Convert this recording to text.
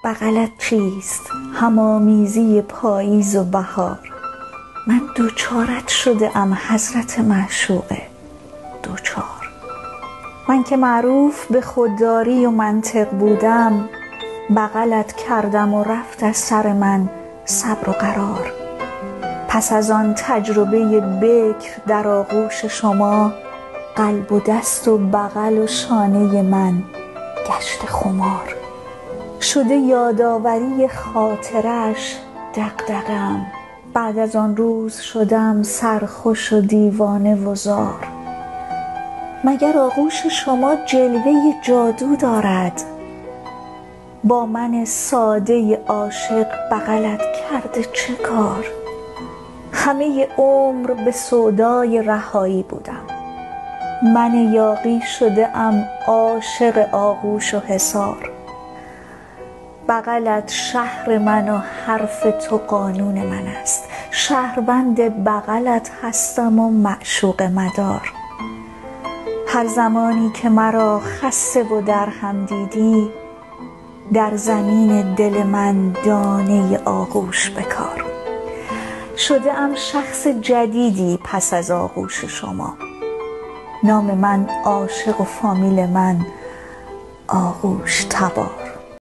بغلت چیست همامیزی پاییز و بهار. من دوچارت شده ام حضرت معشوقه دوچار. من که معروف به خودداری و منطق بودم، بغلت کردم و رفت از سر من صبر و قرار. پس از آن تجربه بکر در آغوش شما، قلب و دست و بغل و شانه من گشت خمار. شده یادآوری خاطرش دغدغه‌ام، بعد از آن روز شدم سرخوش و دیوانه و زار. مگر آغوش شما جلوه جادو دارد؟ با من ساده عاشق بغلت کرده چه کار؟ همه عمر به سودای رهایی بودم، من یاغی شده ام عاشق آغوش و حصار. بغلت شهر من و حرف تو قانون من است، شهربند بغلت هستم و معشوق مدار. هر زمانی که مرا خسته و در هم دیدی، در زمین دل من دانه آغوش بکار. شده ام شخص جدیدی پس از آغوش شما، نام من عاشق و فامیل من آغوش تبار.